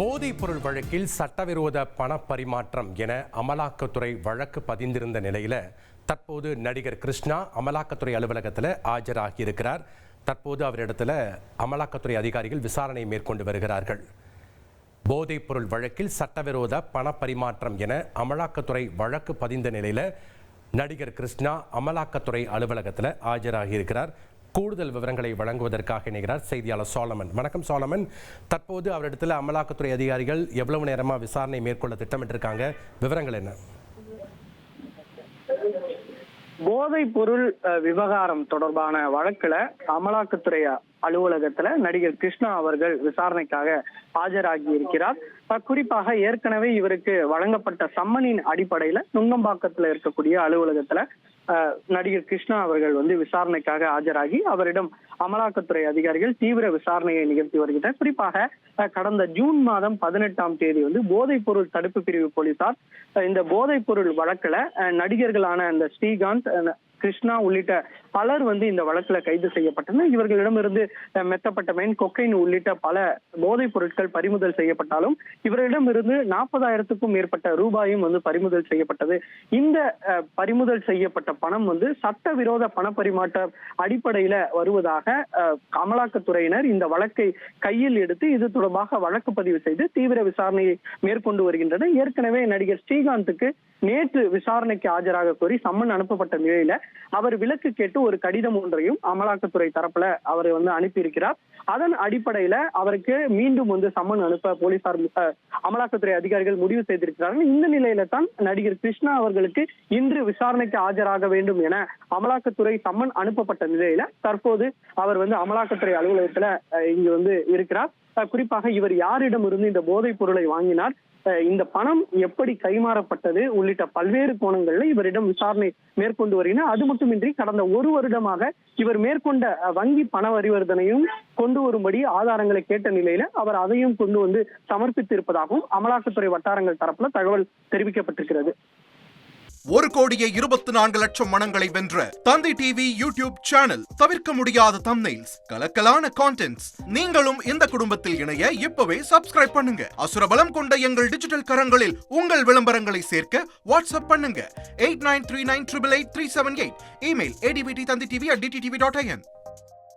போதைப் பொருள் வழக்கில் சட்டவிரோத பண பரிமாற்றம் என அமலாக்கத்துறை வழக்கு பதிந்திருந்த நிலையில தற்போது நடிகர் கிருஷ்ணா அமலாக்கத்துறை அலுவலகத்தில் ஆஜராகியிருக்கிறார். தற்போது அவரிடத்துல அமலாக்கத்துறை அதிகாரிகள் விசாரணை மேற்கொண்டு வருகிறார்கள். போதைப் பொருள் வழக்கில் சட்டவிரோத பண பரிமாற்றம் என அமலாக்கத்துறை வழக்கு பதிந்த நிலையில நடிகர் கிருஷ்ணா அமலாக்கத்துறை அலுவலகத்தில் ஆஜராகியிருக்கிறார். கூடுதல் விவரங்களை வழங்குவதற்காக இணைகிறார் செய்தியாளர் சோலமன். வணக்கம் சோலமன். தற்போது அவரிடத்தில் அமலாக்கத்துறை அதிகாரிகள் எவ்வளவு நேரமா விசாரணை மேற்கொள்ள திட்டமிட்டிருக்காங்க, விவரங்கள் என்ன? போதைப் பொருள் விவகாரம் தொடர்பான வழக்குல அமலாக்கத்துறை அலுவலகத்துல நடிகர் கிருஷ்ணா அவர்கள் விசாரணைக்காக ஆஜராகி இருக்கிறார். குறிப்பாக ஏற்கனவே இவருக்கு வழங்கப்பட்ட சம்மனின் அடிப்படையில நுங்கம்பாக்கத்துல இருக்கக்கூடிய அலுவலகத்துல நடிகர் கிருஷ்ணா அவர்கள் விசாரணைக்காக ஆஜராகி அவரிடம் அமலாக்கத்துறை அதிகாரிகள் தீவிர விசாரணையை நிகழ்த்தி வருகின்றனர். குறிப்பாக கடந்த ஜூன் மாதம் 18ஆம் தேதி போதைப் பொருள் தடுப்பு பிரிவு போலீசார் இந்த போதைப் பொருள் வழக்குல நடிகர்களான அந்த ஸ்ரீகாந்த், கிருஷ்ணா உள்ளிட்ட பலர் இந்த வழக்குல கைது செய்யப்பட்டனர். இவர்களிடமிருந்து மெத்தப்பட்டமைன், கொக்கைன் உள்ளிட்ட பல போதைப் பொருட்கள் பறிமுதல் செய்யப்பட்டாலும் இவர்களிடமிருந்து 40,000க்கும் மேற்பட்ட ரூபாயும் பறிமுதல் செய்யப்பட்டது. இந்த பறிமுதல் செய்யப்பட்ட பணம் சட்டவிரோத பண பரிமாற்ற அடிப்படையில வருவதாக அமலாக்கத்துறையினர் இந்த வழக்கை கையில் எடுத்து இது தொடர்பாக வழக்கு பதிவு செய்து தீவிர விசாரணையை மேற்கொண்டு வருகின்றனர். ஏற்கனவே நடிகர் ஸ்ரீகாந்துக்கு நேற்று விசாரணைக்கு ஆஜராக கோரி சம்மன் அனுப்பப்பட்ட நிலையில அவர் விலக்கு கேட்டு ஒரு கடிதம் ஒன்றையும் அமலாக்கத்துறை தரப்புல அவர் அனுப்பியிருக்கிறார். அதன் அடிப்படையில அவருக்கு மீண்டும் சம்மன் அனுப்ப போலீசார் அமலாக்கத்துறை அதிகாரிகள் முடிவு செய்திருக்கிறார்கள். இந்த நிலையில தான் நடிகர் கிருஷ்ணா அவர்களுக்கு இன்று விசாரணைக்கு ஆஜராக வேண்டும் என அமலாக்கத்துறை சம்மன் அனுப்பப்பட்ட நிலையில தற்போது அவர் அமலாக்கத்துறை அலுவலகத்துல இங்கு இருக்கிறார். குறிப்பாக இவர் யாரிடம் இருந்து இந்த போதைப் பொருளை வாங்கினார், இந்த பணம் எப்படி கைமாறப்பட்டது உள்ளிட்ட பல்வேறு கோணங்கள்ல இவரிடம் விசாரணை மேற்கொண்டு வருகிறார். அது மட்டுமின்றி கடந்த ஒரு வருடமாக இவர் மேற்கொண்ட வங்கி பண பரிவர்த்தனையும் கொண்டு வரும்படி ஆதாரங்களை கேட்ட நிலையில அவர் அதையும் கொண்டு சமர்ப்பித்திருப்பதாகவும் அமலாக்கத்துறை வட்டாரங்கள் தரப்புல தகவல் தெரிவிக்கப்பட்டிருக்கிறது. 1,24,00,000 மனங்களை வென்ற தந்தி டிவி யூடியூப் சேனல். தவிர்க்க முடியாத தம்ப்நெயில்ஸ், கலக்கலான கான்டென்ட்ஸ். நீங்களும் இந்த குடும்பத்தில் இணைய இப்பவே சப்ஸ்கிரைப் பண்ணுங்க. அசுரபலம் கொண்ட எங்கள் டிஜிட்டல் கரங்களில் உங்கள் விளம்பரங்களை சேர்க்க வாட்ஸ்அப் பண்ணுங்க. 8939888378. Email advtthanditv@dttv.in.